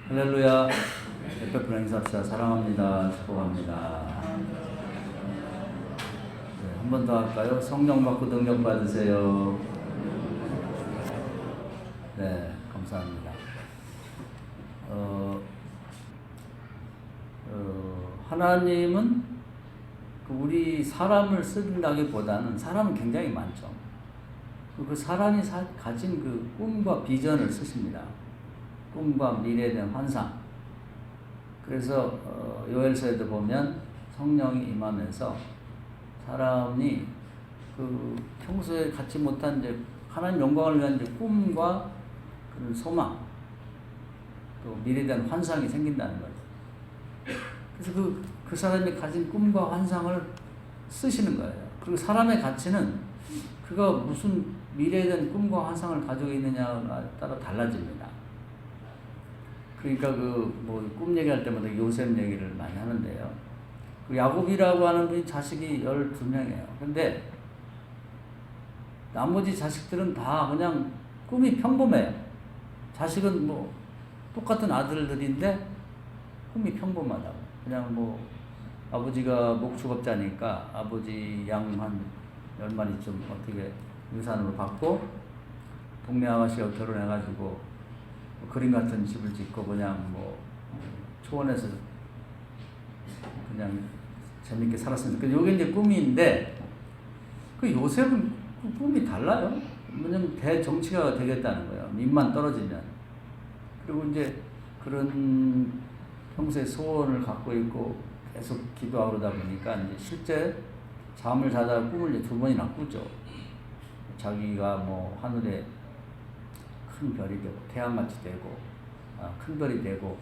할렐루야. 에페프 행사합시다. 사랑합니다. 축복합니다. 네, 한 번 더 할까요? 성령 받고 능력 받으세요. 네, 감사합니다. 하나님은 우리 사람을 쓰긴다기보다는 사람은 굉장히 많죠. 그 사람이 가진 그 꿈과 비전을 쓰십니다. 꿈과 미래에 대한 환상. 그래서 요엘서에도 보면 성령이 임하면서 사람이 그 평소에 갖지 못한 이제 하나님 영광을 위한 이제 꿈과 그런 소망, 또 미래에 대한 환상이 생긴다는 거죠. 그래서 그 사람이 가진 꿈과 환상을 쓰시는 거예요. 그리고 사람의 가치는 그가 무슨 미래에 대한 꿈과 환상을 가지고 있느냐에 따라 달라집니다. 그러니까 꿈 얘기할 때마다 요셉 얘기를 많이 하는데요. 그 야곱이라고 하는 분이 자식이 12명이에요. 근데 나머지 자식들은 다 그냥 꿈이 평범해요. 자식은 똑같은 아들들인데 꿈이 평범하다고. 그냥 아버지가 목축업자니까 아버지 양 한 10마리쯤 어떻게 유산으로 받고 동네 아가씨가 결혼해가지고 그림 같은 집을 짓고 그냥 초원에서 그냥 재밌게 살았으니까 요게 이제 꿈인데 그 요셉은 꿈이 달라요. 왜냐면 대정치가가 되겠다는 거예요. 입만 떨어지면. 그리고 이제 그런 평소에 소원을 갖고 있고 계속 기도하고 그러다 보니까 이제 실제 잠을 자다가 꿈을 이제 2번이나 꾸죠. 자기가 하늘에 큰 별이 되고 태양같이 되고 큰 별이 되고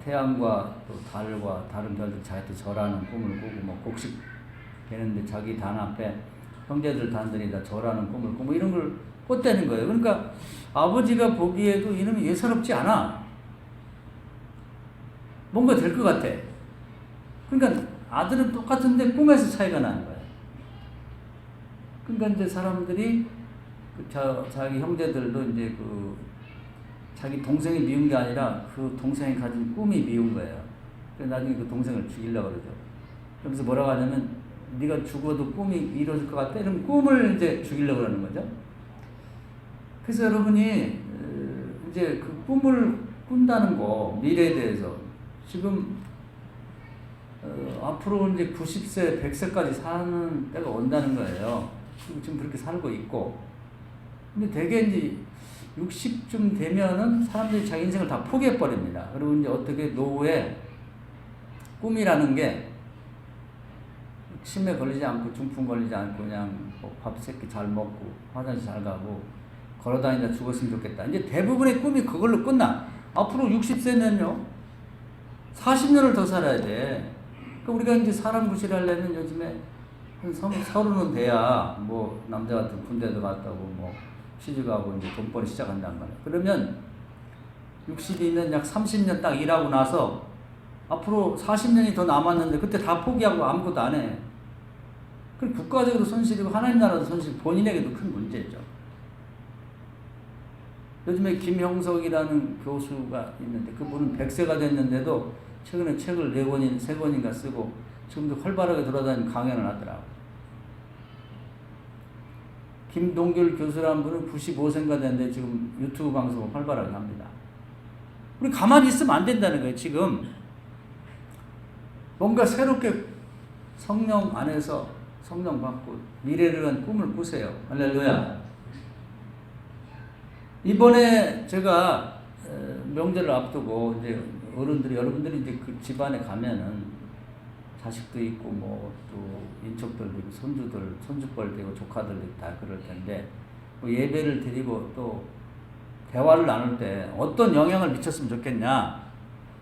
태양과 또 달과 다른 별들 자기한테 절하는 꿈을 꾸고 곡식 되는데 자기 단 앞에 형제들 단들이 다 절하는 꿈을 꾸고 이런 걸 꿨다는 거예요. 그러니까 아버지가 보기에도 이놈이 예사롭지 않아. 뭔가 될 것 같아. 그러니까 아들은 똑같은데 꿈에서 차이가 나는 거예요. 그러니까 이제 사람들이 자기 형제들도 이제 자기 동생이 미운 게 아니라 그 동생이 가진 꿈이 미운 거예요. 그래서 나중에 그 동생을 죽이려고 그러죠. 그래서 뭐라고 하냐면 네가 죽어도 꿈이 이루어질 것 같아? 이런 꿈을 이제 죽이려고 그러는 거죠. 그래서 여러분이 이제 그 꿈을 꾼다는 거, 미래에 대해서 지금 앞으로 이제 90세, 100세까지 사는 때가 온다는 거예요. 지금 그렇게 살고 있고. 근데 대개 이제 60쯤 되면은 사람들이 자기 인생을 다 포기해버립니다. 그리고 이제 어떻게 노후에 꿈이라는 게 치매 걸리지 않고 중풍 걸리지 않고 그냥 밥 새끼 잘 먹고 화장실 잘 가고 걸어다니다 죽었으면 좋겠다. 이제 대부분의 꿈이 그걸로 끝나. 앞으로 60세면요 40년을 더 살아야 돼. 그러니까 우리가 이제 사람 구실하려면 요즘에 한 30은 돼야 남자 같은 군대도 갔다고 취직하고 이제 돈벌이 시작한단 말이야. 그러면 60이면 약 30년 딱 일하고 나서 앞으로 40년이 더 남았는데 그때 다 포기하고 아무것도 안 해. 그럼 국가적으로 손실이고 하나님 나라도 손실, 본인에게도 큰 문제죠. 요즘에 김형석이라는 교수가 있는데 그분은 100세가 됐는데도 최근에 책을 4권인, 3권인가 쓰고 지금도 활발하게 돌아다니는 강연을 하더라고. 김동길 교수라는 분은 95세인가 됐는데 지금 유튜브 방송을 활발하게 합니다. 우리 가만히 있으면 안 된다는 거예요. 지금 뭔가 새롭게 성령 안에서 성령 받고 미래를 위한 꿈을 꾸세요. 할렐루야. 이번에 제가 명절을 앞두고 이제 여러분들이 이제 그 집안에 가면은 자식도 있고 또 인척들도 있고 손주뻘 되고 조카들도 다 그럴 텐데 예배를 드리고 또 대화를 나눌 때 어떤 영향을 미쳤으면 좋겠냐.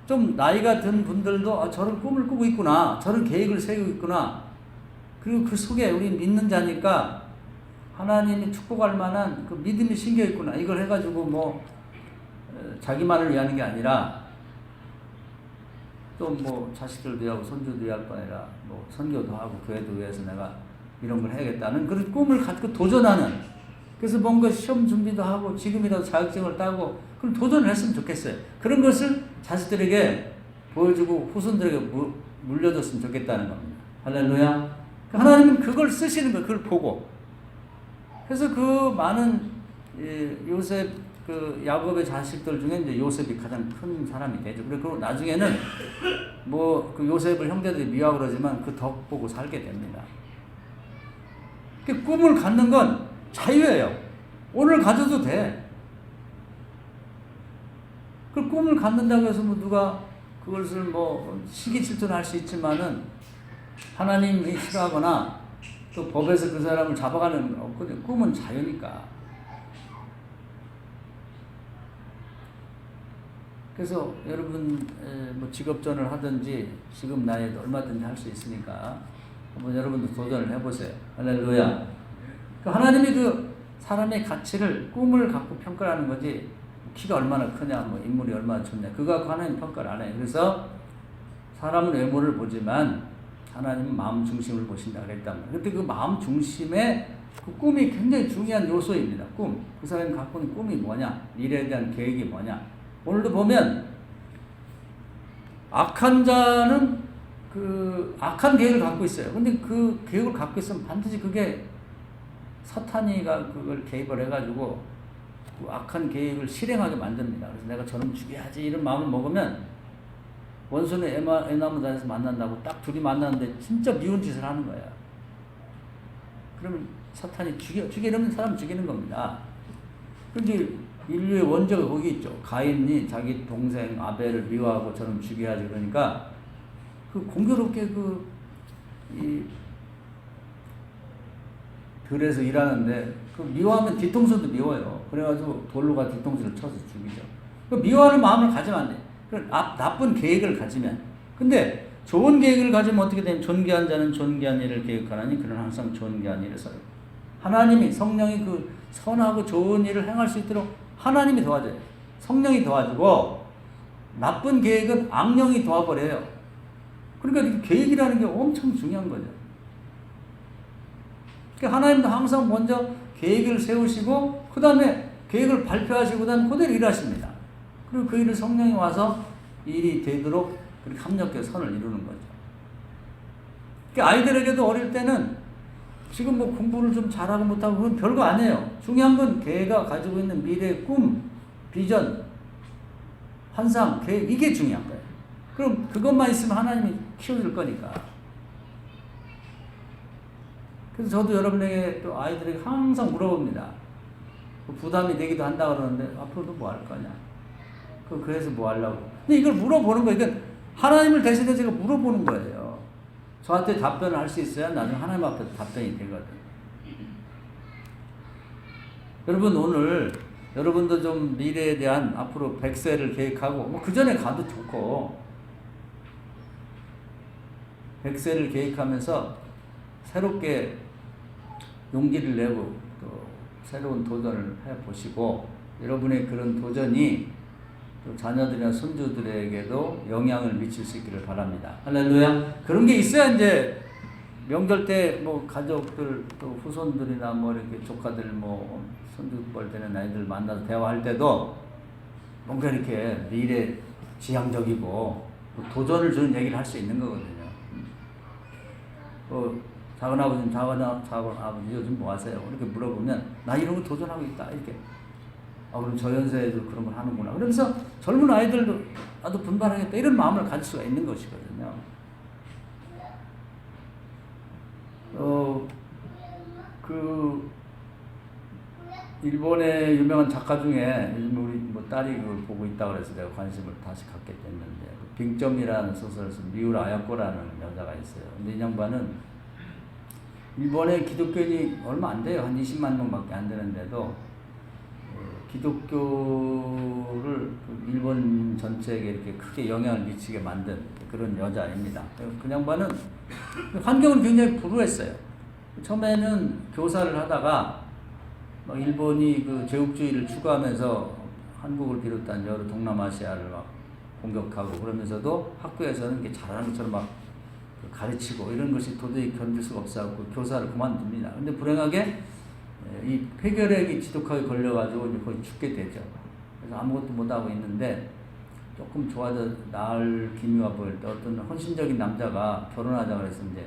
좀 나이가 든 분들도 저런 꿈을 꾸고 있구나. 저런 계획을 세우고 있구나. 그리고 그 속에 우리 믿는 자니까 하나님이 축복할 만한 그 믿음이 심겨 있구나. 이걸 해가지고 자기만을 위하는 게 아니라 또 자식들도 위하고 손주도 위할 거 아니라 선교도 하고 교회도 위해서 내가 이런 걸 해야겠다는 그런 꿈을 갖고 도전하는. 그래서 뭔가 시험 준비도 하고 지금이라도 자격증을 따고 그럼 도전을 했으면 좋겠어요. 그런 것을 자식들에게 보여주고 후손들에게 물려줬으면 좋겠다는 겁니다. 할렐루야. 하나님은 그걸 쓰시는 거예요. 그걸 보고. 그래서 그 많은 요셉 그 야곱의 자식들 중에 이제 요셉이 가장 큰 사람이 되죠. 그리고 나중에는 뭐 그 요셉을 형제들이 미워하고 그러지만 그 덕 보고 살게 됩니다. 그 꿈을 갖는 건 자유예요. 오늘 가져도 돼. 그 꿈을 갖는다고 해서 뭐 누가 그것을 뭐 시기 질투할 수 있지만은 하나님이 싫어하거나 또 법에서 그 사람을 잡아가는 건 없거든요. 꿈은 자유니까. 그래서 여러분 뭐 직업전을 하든지 지금 나이에도 얼마든지 할 수 있으니까 한번 여러분도 도전을 해보세요. 할렐루야. 하나님이 그 사람의 가치를 꿈을 갖고 평가하는 거지 키가 얼마나 크냐 뭐 인물이 얼마나 좋냐 그거 갖고 하나님 평가를 안 해요. 그래서 사람은 외모를 보지만 하나님은 마음 중심을 보신다 그랬단 말이에요. 그때 그 마음 중심의 그 꿈이 굉장히 중요한 요소입니다. 꿈. 그 사람이 갖고 있는 꿈이 뭐냐 미래에 대한 계획이 뭐냐. 오늘도 보면 악한 자는 그 악한 계획을 갖고 있어요. 근데 그 계획을 갖고 있으면 반드시 그게 사탄이가 그걸 개입을 해가지고 그 악한 계획을 실행하게 만듭니다. 그래서 내가 저놈 죽여야지 이런 마음을 먹으면 원수는 애나무다에서 만난다고 딱 둘이 만났는데 진짜 미운 짓을 하는 거야. 그러면 사탄이 죽이려는 사람 죽이는 겁니다. 근데 인류의 원조가 거기 있죠. 가인이 자기 동생 아벨을 미워하고 저놈 죽여야지 그러니까 그 공교롭게 이 들에서 일하는데 그 미워하면 뒤통수도 미워요. 그래가지고 돌로가 뒤통수를 쳐서 죽이죠. 그 미워하는 마음을 가지면 안 돼. 나쁜 계획을 가지면. 근데 좋은 계획을 가지면 어떻게 되면 존귀한 자는 존귀한 일을 계획하나니 그는 항상 존귀한 일을 써요. 하나님이 성령이 그 선하고 좋은 일을 행할 수 있도록 하나님이 도와줘요. 성령이 도와주고 나쁜 계획은 악령이 도와버려요. 그러니까 계획이라는 게 엄청 중요한 거죠. 그러니까 하나님도 항상 먼저 계획을 세우시고 그 다음에 계획을 발표하시고 그 다음에 그대로 일하십니다. 그리고 그 일을 성령이 와서 일이 되도록 그렇게 합력해서 선을 이루는 거죠. 그러니까 아이들에게도 어릴 때는 지금 뭐 공부를 좀 잘하고 못하고 그건 별거 아니에요. 중요한 건 걔가 가지고 있는 미래의 꿈, 비전, 환상, 계획 이게 중요한 거예요. 그럼 그것만 있으면 하나님이 키워줄 거니까. 그래서 저도 여러분에게 또 아이들에게 항상 물어봅니다. 부담이 되기도 한다 그러는데 앞으로도 뭐 할 거냐? 그래서 뭐 하려고? 근데 이걸 물어보는 거예요. 그러니까 하나님을 대신해 제가 물어보는 거예요. 저한테 답변을 할 수 있어야 나중에 하나님 앞에 답변이 되거든. 여러분 오늘 여러분도 좀 미래에 대한 앞으로 100세를 계획하고 뭐 그 전에 가도 좋고 100세를 계획하면서 새롭게 용기를 내고 또 새로운 도전을 해보시고 여러분의 그런 도전이 또 자녀들이나 손주들에게도 영향을 미칠 수 있기를 바랍니다. 할렐루야. 그런 게 있어야 이제 명절 때 뭐 가족들 또 후손들이나 뭐 이렇게 조카들 뭐 손주뻘 되는 아이들 만나서 대화할 때도 뭔가 이렇게 미래 지향적이고 도전을 주는 얘기를 할 수 있는 거거든요. 작은 아버지 요즘 뭐 하세요? 이렇게 물어보면 나 이런 거 도전하고 있다 이렇게. 그럼 저 연세에도 그런 걸 하는구나. 그러면서 젊은 아이들도 나도 분발하겠다 이런 마음을 가질 수가 있는 것이거든요. 그 일본의 유명한 작가 중에 요즘 우리 뭐 딸이 그걸 보고 있다 그래서 내가 관심을 다시 갖게 됐는데 빙점이라는 소설을 쓴 미우라 아야코라는 여자가 있어요. 근데 이 양반은 일본의 기독교인이 얼마 안 돼요. 한 20만 명밖에 안 되는데도 기독교를 일본 전체에게 이렇게 크게 영향을 미치게 만든 그런 여자입니다. 그 양반은 환경은 굉장히 불우했어요. 처음에는 교사를 하다가 막 일본이 그 제국주의를 추구하면서 한국을 비롯한 여러 동남아시아를 막 공격하고 그러면서도 학교에서는 이게 잘하는 것처럼 막 가르치고 이런 것이 도저히 견딜 수가 없어서 교사를 그만둡니다. 근데 불행하게 이 폐결핵이 지독하게 걸려가지고 이제 거의 죽게 되죠. 그래서 아무것도 못하고 있는데 조금 나을 기미가 보일 때 어떤 헌신적인 남자가 결혼하자 그래서 이제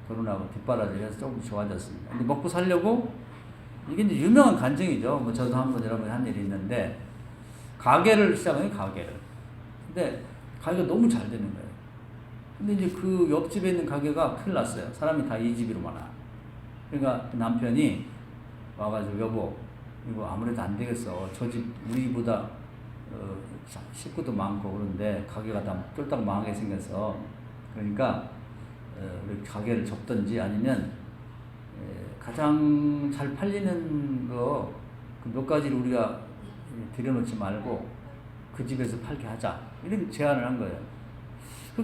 결혼하고 뒷바라지해서 조금 좋아졌습니다. 근데 먹고 살려고 이게 이제 유명한 간증이죠. 뭐 저도 한번 여러 번 한 일이 있는데 가게를 시작해요. 가게를. 근데 가게가 너무 잘 되는 거예요. 근데 이제 그 옆집에 있는 가게가 큰일 났어요. 사람이 다 이 집으로 많아. 그러니까 남편이 와가지고 여보 이거 아무래도 안 되겠어. 저 집 우리보다 식구도 많고 그런데 가게가 다 쫄딱 망하게 생겨서 그러니까 우리 가게를 접든지 아니면 가장 잘 팔리는 거 그 몇 가지를 우리가 들여놓지 말고 그 집에서 팔게 하자 이런 제안을 한 거예요. 그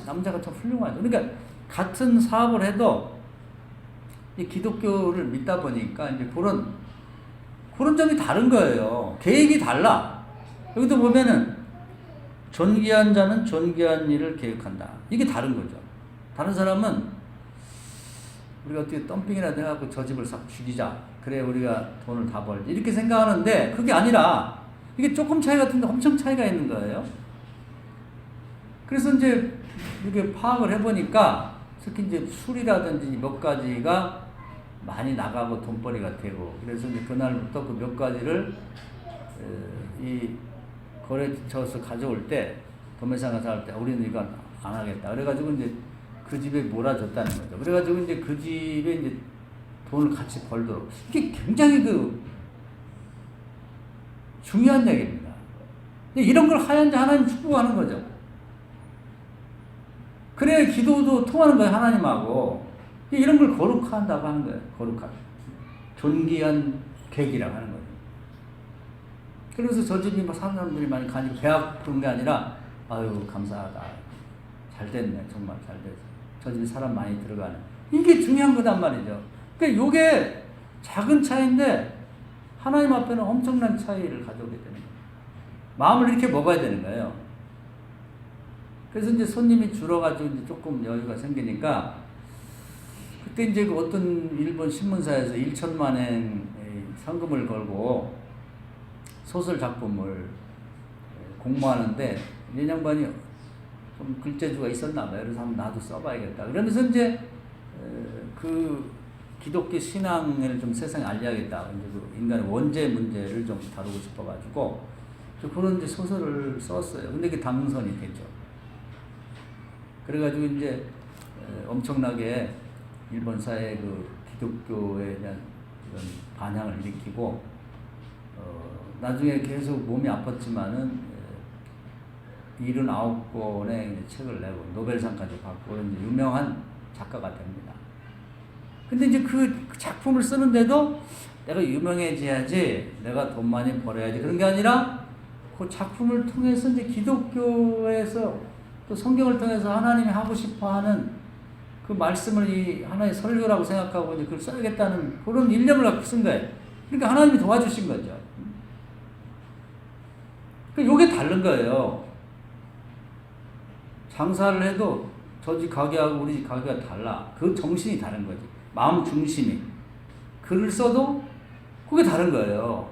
남자가 참 훌륭하죠. 그러니까 같은 사업을 해도 이 기독교를 믿다 보니까 이제 그런 점이 다른 거예요. 계획이 달라. 여기도 보면은 존귀한 자는 존귀한 일을 계획한다. 이게 다른 거죠. 다른 사람은 우리가 어떻게 덤핑이라도 해갖고 저 집을 싹 죽이자. 그래 우리가 돈을 다 벌지. 이렇게 생각하는데 그게 아니라 이게 조금 차이 같은데 엄청 차이가 있는 거예요. 그래서 이제 이렇게 파악을 해보니까 특히 이제 술이라든지 몇 가지가 많이 나가고 돈벌이가 되고 그래서 이제 그날부터 그 몇 가지를 이 거래처에서 가져올 때 도매상 가서 할 때 우리는 이거 안 하겠다. 그래가지고 이제 그 집에 몰아줬다는 거죠. 그래가지고 이제 그 집에 이제 돈을 같이 벌도록 이게 굉장히 중요한 얘기입니다. 이런 걸 하나님 축복하는 거죠. 그래야 기도도 통하는 거예요. 하나님하고 이런 걸 거룩한다고 하는 거예요. 거룩한 존귀한 계기라고 하는 거예요. 그래서 저 집이 막 사람들이 많이 가니까 배 아픈 게 아니라 아유 감사하다. 잘 됐네. 정말 잘 됐어. 저 집에 사람 많이 들어가네. 이게 중요한 거단 말이죠. 그러니까 요게 작은 차이인데 하나님 앞에는 엄청난 차이를 가져오게 되는 거예요. 마음을 이렇게 먹어야 되는 거예요. 그래서 이제 손님이 줄어가지고 이제 조금 여유가 생기니까 그때 이제 그 어떤 일본 신문사에서 1천만 엔 상금을 걸고 소설 작품을 공모하는데 이 양반이 좀 글재주가 있었나 봐요. 그래서 한번 나도 써봐야겠다. 그러면서 이제 그 기독교 신앙을 좀 세상에 알려야겠다. 이제 그 인간의 원죄 문제를 좀 다루고 싶어가지고 그런 이제 소설을 썼어요. 근데 그게 당선이 됐죠. 그래가지고 이제 엄청나게 일본 사회의 그 기독교에 대한 그런 반향을 일으키고 나중에 계속 몸이 아팠지만은 79권의 책을 내고 노벨상까지 받고 유명한 작가가 됩니다. 근데 이제 그 작품을 쓰는데도 내가 유명해져야지, 내가 돈 많이 벌어야지 그런 게 아니라 그 작품을 통해서 이제 기독교에서 또 성경을 통해서 하나님이 하고 싶어 하는 그 말씀을 이 하나의 설교라고 생각하고 이제 그걸 써야겠다는 그런 일념을 갖고 쓴 거예요. 그러니까 하나님이 도와주신 거죠. 그러니까 요게 다른 거예요. 장사를 해도 저 집 가게하고 우리 집 가게가 달라. 그 정신이 다른 거지. 마음 중심이. 글을 써도 그게 다른 거예요.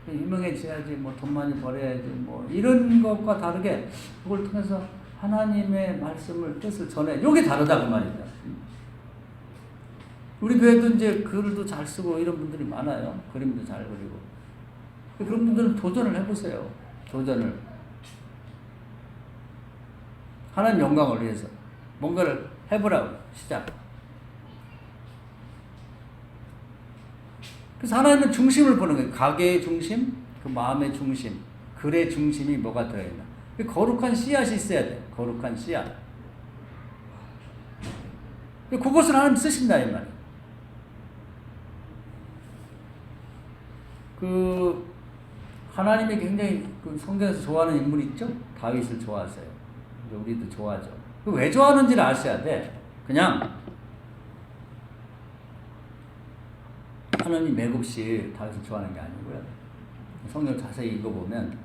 유명해져야지, 뭐 돈 많이 벌어야지, 뭐 이런 것과 다르게 그걸 통해서 하나님의 말씀을 뜻을 전해. 요게 다르다 그 말이죠. 우리 교회도 이제 글도 잘 쓰고 이런 분들이 많아요. 그림도 잘 그리고. 그런 분들은 도전을 해보세요. 도전을. 하나님 영광을 위해서 뭔가를 해보라고 시작. 그래서 하나님은 중심을 보는 거예요. 가게의 중심, 그 마음의 중심, 글의 중심이 뭐가 들어있나. 거룩한 씨앗이 있어야 돼. 거룩한 씨앗. 그것을 하나님 쓰신다 이 말이에요. 그 하나님이 굉장히 그 성경에서 좋아하는 인물이 있죠? 다윗을 좋아하세요. 우리도 좋아하죠. 왜 좋아하는지를 아셔야 돼. 그냥 하나님 맥없이 다윗을 좋아하는 게 아니고요. 성경 자세히 읽어보면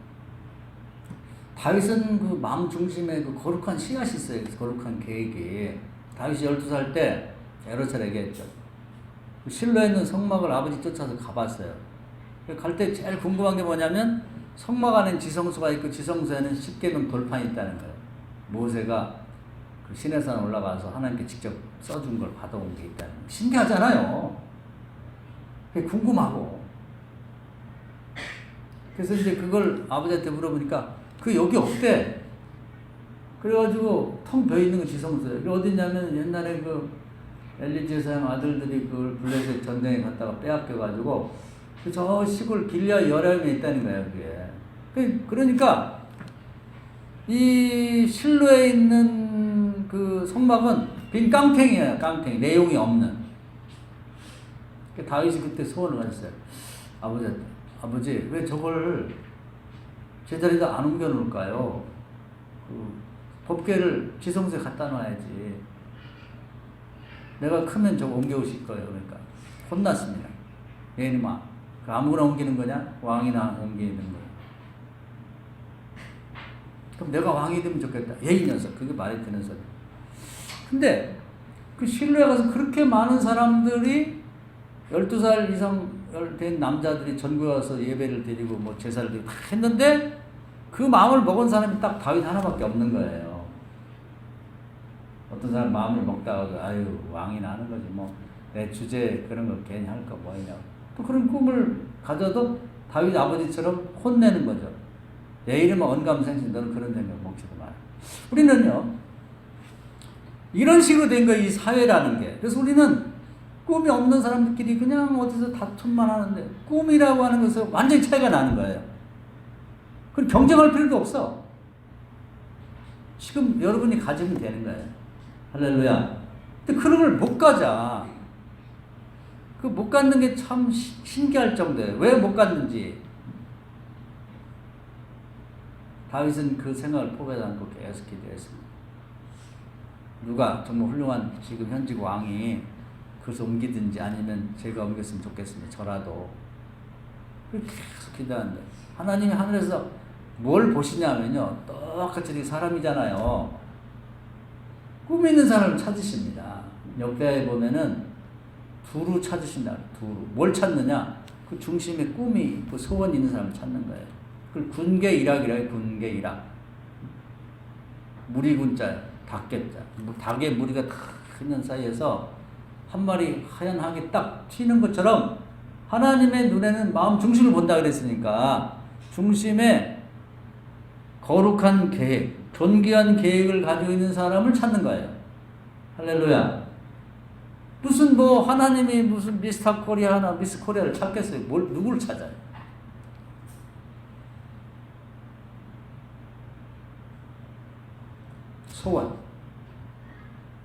다윗은 그 마음 중심에 그 거룩한 씨앗이 있어요. 거룩한 계획이. 다윗이 12살 때 에로철에게 했죠. 실로에 있는 성막을 아버지 쫓아서 가봤어요. 갈 때 제일 궁금한 게 뭐냐면 성막 안에 지성소가 있고 지성소에는 10계명 돌판이 있다는 거예요. 모세가 그 시내산 올라가서 하나님께 직접 써준 걸 받아온 게 있다는 거예요. 신기하잖아요. 그게 궁금하고. 그래서 이제 그걸 아버지한테 물어보니까 그 여기 없대. 그래가지고 텅 비어 있는 거 지성소에. 이게 어디냐면 옛날에 그 엘리제 사람 아들들이 그걸 블레셋 전쟁에 갔다가 빼앗겨가지고 저 시골 길리아 여람에 있다는 거예요, 그게. 그러니까 이 실로에 있는 그 성막은 빈 깡탱이에요, 깡탱이. 내용이 없는. 다윗이 그때 소원을 가졌어요. 아버지, 왜 저걸 제자리에다 안 옮겨 놓을까요? 그 법궤를 지성소에 갖다 놔야지. 내가 크면 저거 옮겨오실 거예요. 그러니까 혼났습니다. 얘님아, 아무거나 옮기는 거냐? 왕이나 옮기는 거야. 그럼 내가 왕이 되면 좋겠다. 이 녀석, 그게 말이 되는 소리. 근데 그 실로에 가서 그렇게 많은 사람들이 12살 이상 된 남자들이 전국에 와서 예배를 드리고 뭐 제사를 드리고 다 했는데 그 마음을 먹은 사람이 딱 다윗 하나밖에 없는 거예요. 어떤 사람 마음을 먹다가도 아유 왕이 나는 거지 뭐 내 주제 그런 거 괜히 할까 뭐하냐. 또 그런 꿈을 가져도 다윗 아버지처럼 혼내는 거죠. 내 이름은 언감생신 너는 그런 생각 먹지도 마라. 우리는요 이런 식으로 된 거예요. 이 사회라는 게. 그래서 우리는 꿈이 없는 사람들끼리 그냥 어디서 다툼만 하는데 꿈이라고 하는 것은 완전히 차이가 나는 거예요. 그럼 경쟁할 필요도 없어. 지금 여러분이 가지면 되는 거예요. 할렐루야. 근데 그런 걸 못 가져. 그 못 갖는 게 참 신기할 정도예요. 왜 못 갖는지. 다윗은 그 생각을 포기하지 않고 계속 기도했습니다. 누가 정말 훌륭한 지금 현직 왕이 그것을 옮기든지 아니면 제가 옮겼으면 좋겠습니다. 저라도. 계속 기도하는데 하나님이 하늘에서 뭘 보시냐면요. 똑같이 사람이잖아요. 꿈 있는 사람을 찾으십니다. 역대하에 보면은 두루 찾으신다. 두루. 뭘 찾느냐? 그 중심에 꿈이 있고 소원이 있는 사람을 찾는 거예요. 그걸 군계일학이라고 군계일학. 무리군자, 닭개자. 닭의 무리가 다 크는 사이에서 한 마리 하얀 학이 딱 튀는 것처럼 하나님의 눈에는 마음 중심을 본다 그랬으니까 중심에 거룩한 계획, 존귀한 계획을 가지고 있는 사람을 찾는 거예요. 할렐루야. 무슨 뭐 하나님이 무슨 미스터 코리아나 미스 코리아를 찾겠어요. 누구를 찾아요? 소원.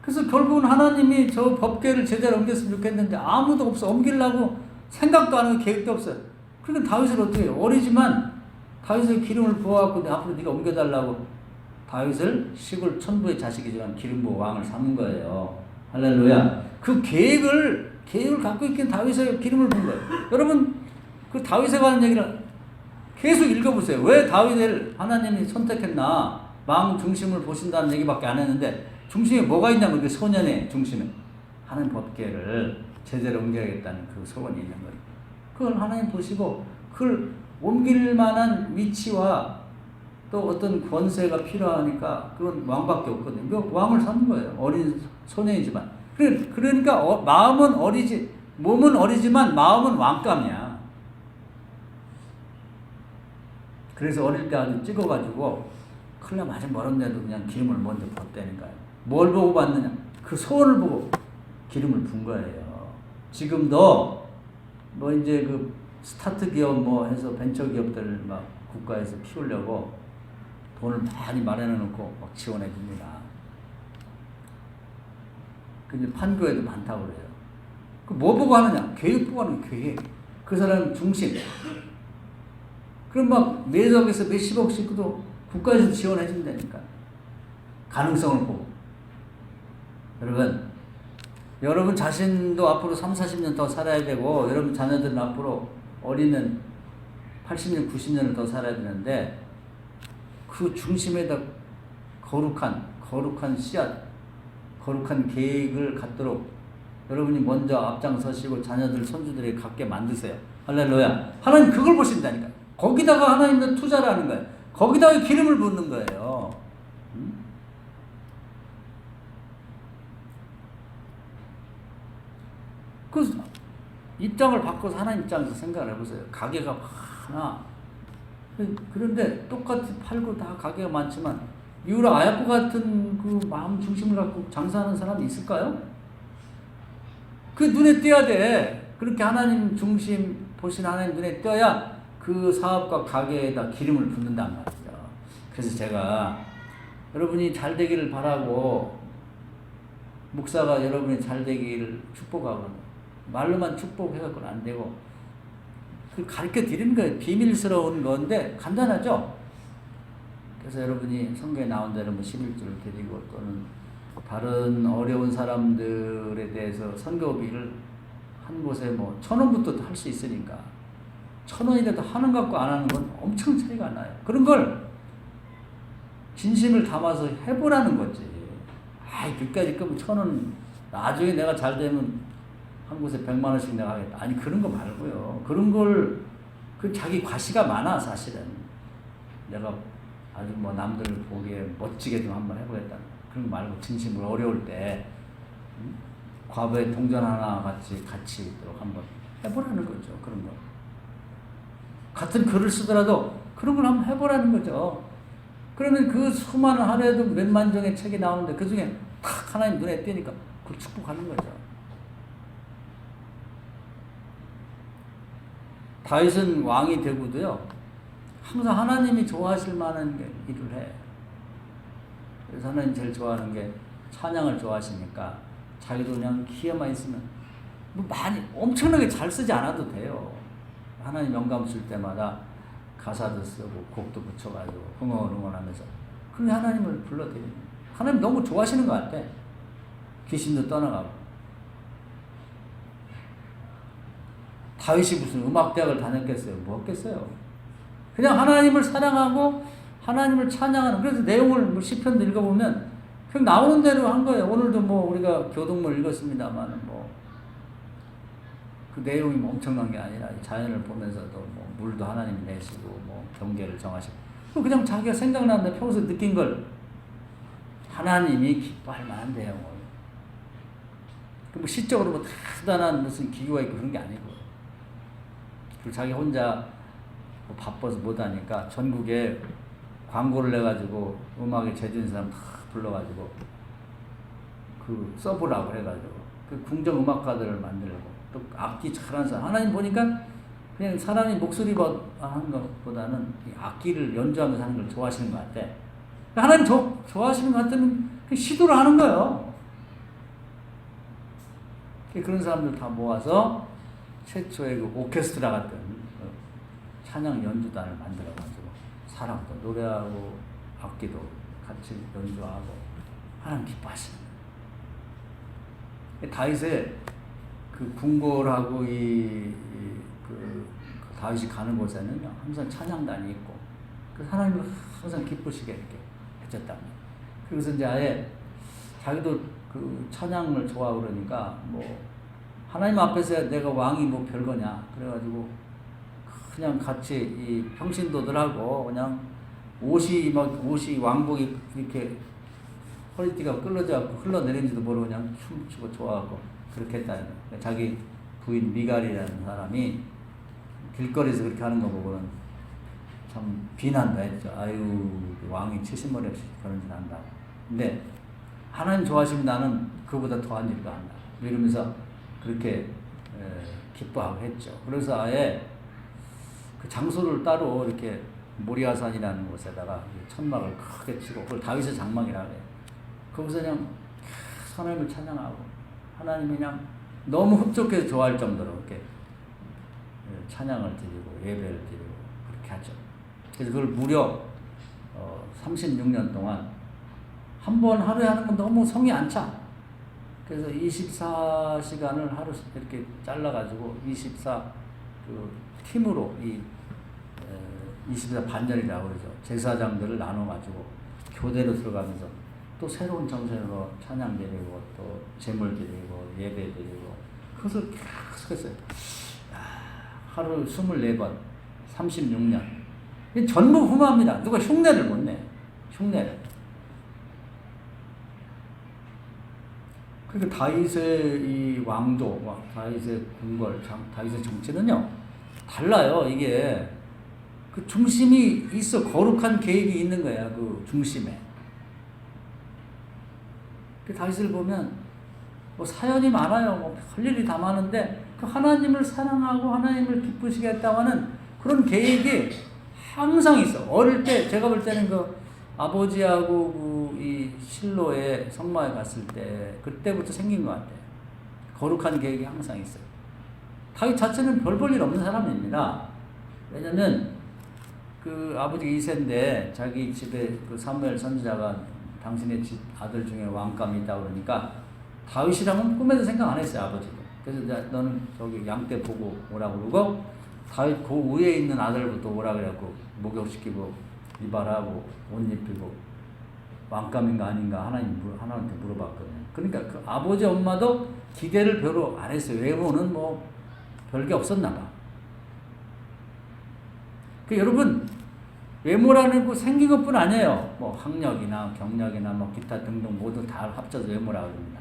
그래서 결국은 하나님이 저 법궤를 제자로 옮겼으면 좋겠는데 아무도 없어. 옮기려고 생각도 안 하고 계획도 없어요. 그러니까 다윗을 어떻게 해요? 어리지만 다윗의 기름을 부어갖고 앞으로 네가 옮겨달라고 다윗을 시골 천부의 자식이지만 기름 부어 왕을 삼은 거예요. 할렐루야. 그 계획을 갖고 있긴 다윗의 기름을 부은 거예요. 여러분 그 다윗에 관한 얘기를 계속 읽어보세요. 왜 다윗을 하나님이 선택했나? 마음 중심을 보신다는 얘기밖에 안 했는데 중심에 뭐가 있냐면 그 소년의 중심에 하나님 법궤를 제대로 옮겨야겠다는 그 소원이 있는 거예요. 그걸 하나님 보시고 그걸 옮길 만한 위치와 또 어떤 권세가 필요하니까 그건 왕밖에 없거든요. 그 왕을 삼는 거예요. 어린 소년이지만. 그러니까 마음은 어리지, 몸은 어리지만 마음은 왕감이야. 그래서 어릴 때 아주 찍어가지고 큰일 나면 아직 멀었는데도 그냥 기름을 먼저 붓다니까요. 뭘 보고 받느냐? 그 소원을 보고 기름을 분 거예요. 지금도 뭐 이제 그 스타트 기업 뭐 해서 벤처 기업들을 막 국가에서 키우려고 돈을 많이 마련해 놓고 막 지원해 줍니다. 근데 판교에도 많다고 그래요. 그 뭐 보고 하느냐? 계획 보고 하는 계획. 그 사람 중심. 그럼 막 매석에서 몇십억씩도 국가에서 지원해 준다니까. 가능성을 보고. 여러분 자신도 앞으로 3, 40년 더 살아야 되고 여러분 자녀들은 앞으로 어리는 80년, 90년을 더 살아야 되는데 그 중심에다 거룩한 씨앗, 거룩한 계획을 갖도록 여러분이 먼저 앞장서시고 자녀들, 손주들에게 갖게 만드세요. 할렐루야. 하나님 그걸 보신다니까. 거기다가 하나님도 투자를 하는 거예요. 거기다가 기름을 붓는 거예요. 그 입장을 바꿔서 하나님 입장에서 생각을 해보세요. 가게가 많아. 그런데 똑같이 팔고 다 가게가 많지만 미우라 아야코 같은 그 마음 중심을 갖고 장사하는 사람이 있을까요? 그 눈에 띄어야 돼. 그렇게 하나님 중심 보신 하나님 눈에 띄어야 그 사업과 가게에다 기름을 붓는단 말이죠. 그래서 제가 여러분이 잘 되기를 바라고 목사가 여러분이 잘 되기를 축복하고 말로만 축복해갖고는 안 되고 그 가르쳐 드리는 거예요. 비밀스러운 건데 간단하죠. 그래서 여러분이 성경에 나온 대로 뭐 11조를 드리고 또는 다른 어려운 사람들에 대해서 선교비를 한 곳에 뭐 1,000원부터 할 수 있으니까 1,000원이라도 하는 것 같고 안 하는 건 엄청 차이가 나요. 그런 걸 진심을 담아서 해보라는 거지. 아이 그까짓 거면 1,000원 나중에 내가 잘 되면 한 곳에 100만 원씩 내가 하겠다. 아니 그런 거 말고요. 그런 걸 그 자기 과시가 많아 사실은. 내가 아주 뭐 남들 보기에 멋지게 좀 한번 해보겠다. 그런 거 말고 진심으로 어려울 때 과부의 동전 하나 같이 있도록 한번 해보라는 거죠. 그런 거. 같은 글을 쓰더라도 그런 걸 한번 해보라는 거죠. 그러면 그 수많은 하루에도 몇만 종의 책이 나오는데 그 중에 탁 하나님 눈에 띄니까 그걸 축복하는 거죠. 다윗은 왕이 되고도요, 항상 하나님이 좋아하실 만한 일을 해. 그래서 하나님 제일 좋아하는 게 찬양을 좋아하시니까 자기도 그냥 기회만 있으면 뭐 많이 엄청나게 잘 쓰지 않아도 돼요. 하나님 영감 쓸 때마다 가사도 쓰고 곡도 붙여가지고 흥얼흥얼하면서 그렇게 하나님을 불러드리는. 하나님 너무 좋아하시는 것 같아. 귀신도 떠나가고. 다윗이 무슨 음악대학을 다녔겠어요? 뭐 했겠어요? 그냥 하나님을 사랑하고 하나님을 찬양하는. 그래서 내용을 뭐 시편도 읽어보면 그냥 나오는 대로 한 거예요. 오늘도 뭐 우리가 교동문 읽었습니다만 뭐 그 내용이 뭐 엄청난 게 아니라 자연을 보면서도 뭐 물도 하나님이 내시고 뭐 경계를 정하시고 그냥 자기가 생각나는데 평소에 느낀 걸 하나님이 기뻐할 만한 내용을. 뭐 시적으로 뭐 대단한 무슨 기교가 있고 그런 게 아니고. 그리고 자기 혼자 뭐 바빠서 못하니까 전국에 광고를 내가지고 음악에 재주있는 사람 다 불러가지고 그 써보라고 해가지고 그 궁정 음악가들을 만들고 또 악기 잘하는 사람. 하나님 보니까 그냥 사람이 목소리 하는 것보다는 악기를 연주하면서 하는 걸 좋아하시는 것 같아. 하나님 좋아하시는 것 같으면 시도를 하는 거예요. 그런 사람들 다 모아서 최초의 그 오케스트라 같은 찬양 연주단을 만들어가지고 사람도 노래하고 악기도 같이 연주하고 하나님 기뻐하시는 거예요. 다윗의 그 궁궐하고 그 다윗이 가는 곳에는 항상 찬양단이 있고 그 하나님을 항상 기쁘시게 이렇게 해줬답니다. 그래서 이제 아예 자기도 그 찬양을 좋아하고 그러니까 뭐 하나님 앞에서 내가 왕이 뭐 별거냐 그래가지고 그냥 같이 이 평신도들하고 그냥 옷이 왕복이 이렇게 허리띠가 끌어져갖고 흘러내린지도 모르고 그냥 춤추고 좋아하고 그렇게 했다. 자기 부인 미갈이라는 사람이 길거리에서 그렇게 하는 거 보고는 참 비난도 했죠. 아유 왕이 70머리 없이 그런 짓 한다. 근데 하나님 좋아하시면 나는 그보다 더한 일도 한다. 이러면서 그렇게 기뻐하고 했죠. 그래서 아예 그 장소를 따로 이렇게 모리아산이라는 곳에다가 천막을 크게 치고 그걸 다윗의 장막이라고 해요. 거기서 그냥 하나님을 찬양하고 하나님이 그냥 너무 흡족해서 좋아할 정도로 이렇게 찬양을 드리고 예배를 드리고 그렇게 하죠. 그래서 그걸 무려 36년 동안 한 번 하루에 하는 건 너무 성이 안 차. 그래서 24시간을 하루 이렇게 잘라가지고 24 그 팀으로 24 반절이라고 그러죠. 제사장들을 나눠가지고 교대로 들어가면서 또 새로운 정신으로 찬양 드리고 또 제물 드리고 예배 드리고 그것을 계속 했어요. 하루 24번 36년. 전부 후무합니다. 누가 흉내를 못 내. 흉내를. 그러니까 다윗의 이 왕조, 다윗의 궁궐, 다윗의 정치는요, 달라요. 이게 그 중심이 있어. 거룩한 계획이 있는 거야. 그 중심에. 그 다윗을 보면 뭐 사연이 많아요. 뭐 할 일이 다 많은데 그 하나님을 사랑하고 하나님을 기쁘시게 했다고 하는 그런 계획이 항상 있어. 어릴 때 제가 볼 때는 그 아버지하고 이 실로에 성마에 갔을 때 그때부터 생긴 것 같아요. 거룩한 계획이 항상 있어요. 다윗 자체는 별 볼 일 없는 사람입니다. 왜냐면 그 아버지 이세인데 자기 집에 그 사무엘 선지자가 당신의 집 아들 중에 왕감이 있다고 그러니까 다윗이랑은 꿈에도 생각 안 했어요. 아버지도. 그래서 너는 저기 양떼 보고 오라고 그러고 다윗 그 위에 있는 아들부터 오라 그래갖고 목욕시키고 이발하고 옷 입히고 왕감인가 아닌가 하나님한테 물어봤거든요. 그러니까 그 아버지 엄마도 기대를 별로 안 했어요. 외모는 뭐 별게 없었나 봐. 그 여러분 외모라는 거 생긴 것뿐 아니에요. 뭐 학력이나 경력이나 뭐 기타 등등 모두 다 합쳐서 외모라고 합니다.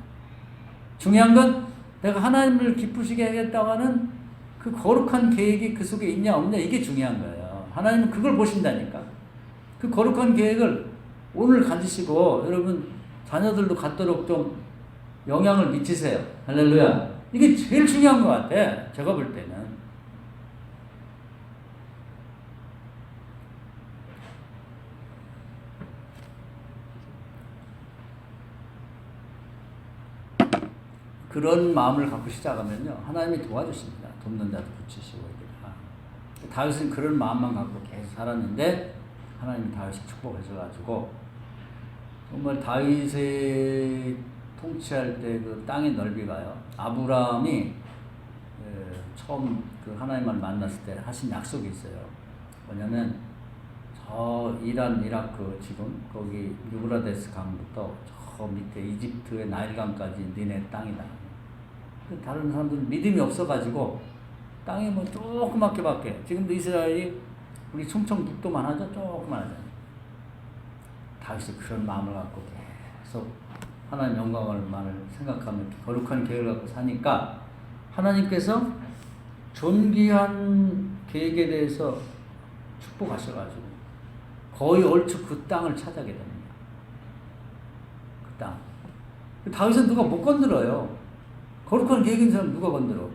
중요한 건 내가 하나님을 기쁘시게 하겠다고 하는 그 거룩한 계획이 그 속에 있냐 없냐 이게 중요한 거예요. 하나님은 그걸 보신다니까. 그 거룩한 계획을 오늘 가지시고 여러분 자녀들도 갖도록 좀 영향을 미치세요. 할렐루야. 이게 제일 중요한 것 같아. 제가 볼 때는. 그런 마음을 갖고 시작하면요. 하나님이 도와주십니다. 돕는 자도 붙이시고. 다윗은 그런 마음만 갖고 계속 살았는데 하나님이 다윗을 축복하셔가지고 정말 다윗의 통치할 때 그 땅의 넓이가요. 아브라함이 처음 그 하나님을 만났을 때 하신 약속이 있어요. 뭐냐면 저 이란 이라크 지금 거기 유브라데스 강부터 저 밑에 이집트의 나일강까지 니네 땅이다. 다른 사람들은 믿음이 없어가지고 땅이 뭐 조그맣게 밖에 지금도 이스라엘이 우리 충청북도만 하죠. 조그만 하잖아요. 다윗이 그런 마음을 갖고 계속 하나님 영광을만을 생각하며 거룩한 계획을 갖고 사니까 하나님께서 존귀한 계획에 대해서 축복하셔가지고 거의 얼추 그 땅을 차지하게 됩니다. 그 땅. 다윗은 누가 못 건드려요. 거룩한 계획인 사람 누가 건드려?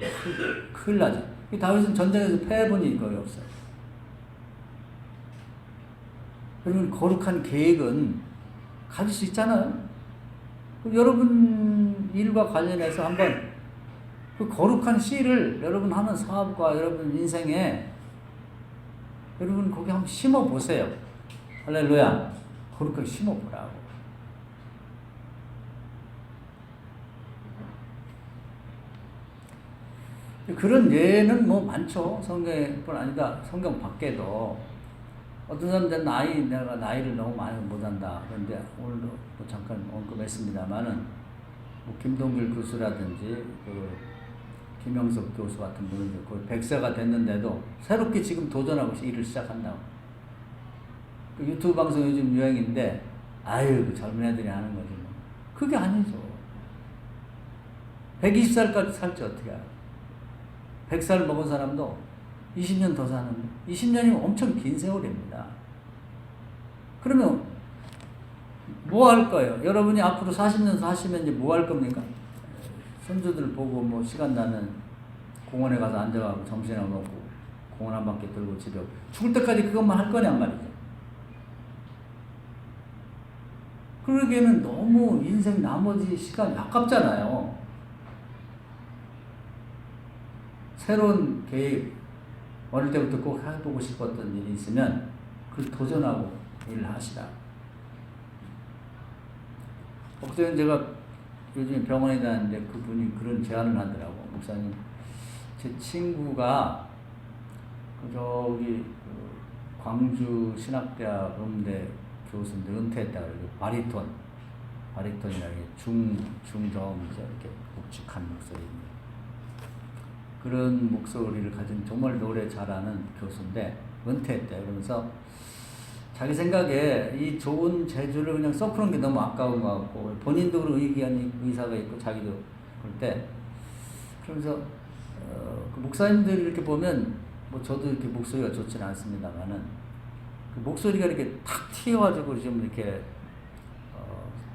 큰일 나죠. 다윗은 전쟁에서 패해본 일이 거의 없어요. 그러면 거룩한 계획은 가질 수 있잖아요. 여러분 일과 관련해서 한번 그 거룩한 씨를 여러분 하는 사업과 여러분 인생에 여러분 거기 한번 심어 보세요. 할렐루야. 거룩하게 심어 보라고. 그런 예는 뭐 많죠. 성경뿐 아니라 성경 밖에도 어떤 사람들은 내가 나이를 너무 많이 못한다. 그런데 오늘도 뭐 잠깐 언급했습니다만은 뭐 김동길 교수라든지 그 김영석 교수 같은 분은 거의 100세가 됐는데도 새롭게 지금 도전하고 일을 시작한다고. 그 유튜브 방송 요즘 유행인데 아유 그 젊은 애들이 하는 거지 뭐. 그게 아니죠. 120살까지 살지 어떻게 알아. 100살 먹은 사람도 20년 더 사는 20년이면 엄청 긴 세월입니다. 그러면 뭐 할 거예요? 여러분이 앞으로 40년 사시면 이제 뭐 할 겁니까? 손주들 보고 뭐 시간 나면 공원에 가서 앉아가고 점심이나 먹고 공원 한 바퀴 돌고 집에 오고 죽을 때까지 그것만 할 거냔 말이죠. 그러기에는 너무 인생 나머지 시간이 아깝잖아요. 새로운 계획, 어릴 때부터 꼭 해보고 싶었던 일이 있으면 그걸 도전하고 일을 하시라. 엊그제 제가 요즘 병원에 다니는데 그분이 그런 제안을 하더라고. 목사님, 제 친구가 저기 광주 신학대학 음대 교수인데 은퇴했다 그러고 바리톤이라는 게 중저음이죠. 이렇게 묵직한 목소리입니다. 그런 목소리를 가진 정말 노래 잘하는 교수인데 은퇴했대요. 그러면서 자기 생각에 이 좋은 재주를 그냥 썩푸는 게 너무 아까운 것 같고, 본인도 그런 의사가 있고, 자기도 그럴 때. 그러면서, 그 목사님들이 이렇게 보면, 뭐 저도 이렇게 목소리가 좋지는 않습니다만은, 그 목소리가 이렇게 탁 튀어가지고 좀 이렇게,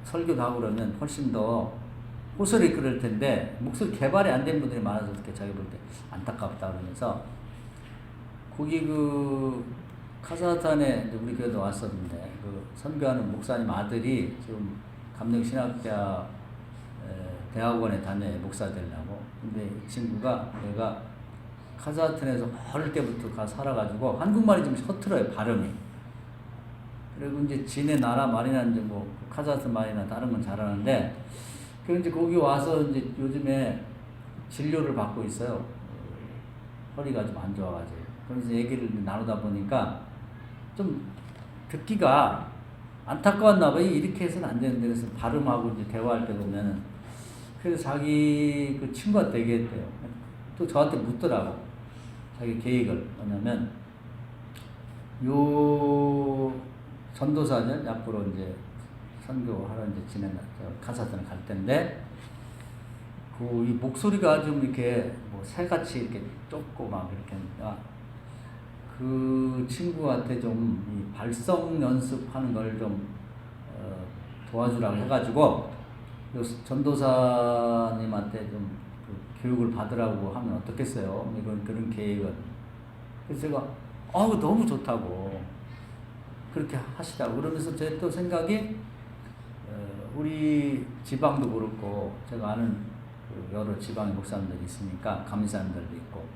설교도 하고 그러면 훨씬 더 호소리 그럴 텐데, 목소리 개발이 안 된 분들이 많아서 이렇게 자기 볼 때 안타깝다 그러면서, 거기 카자흐스탄에 우리 교회도 왔었는데, 그 선교하는 목사님 아들이 지금 감정신학대 대학원에 다녀요, 목사 되려고. 근데 이 친구가 내가 카자흐스탄에서 어릴 때부터 가 살아가지고 한국말이 좀 허틀어요, 발음이. 그리고 이제 지네 나라 말이나 이제 뭐 카자흐스탄 말이나 다른 건 잘하는데, 그 이제 거기 와서 이제 요즘에 진료를 받고 있어요. 허리가 좀 안 좋아가지고. 그래서 얘기를 나누다 보니까 좀 듣기가 안타까웠나 봐요. 이렇게 해서는 안 되는데, 그래서 발음하고 이제 대화할 때 보면은, 그래서 자기 그 친구한테 얘기했대요. 또 저한테 묻더라고. 자기 계획을. 뭐냐면, 요 전도사는 앞으로 이제 선교하러 이제 카자흐스탄을 갈 텐데, 이 목소리가 좀 이렇게 뭐 새같이 이렇게 좁고 막 이렇게 하니까, 그 친구한테 좀 이 발성 연습하는 걸 좀 도와주라고 해가지고, 전도사님한테 좀 그 교육을 받으라고 하면 어떻겠어요? 그런 계획은. 그래서 제가, 너무 좋다고. 그렇게 하시라고. 그러면서 제 또 생각이, 우리 지방도 그렇고, 제가 아는 여러 지방의 목사님들이 있으니까, 감리사님들도 있고,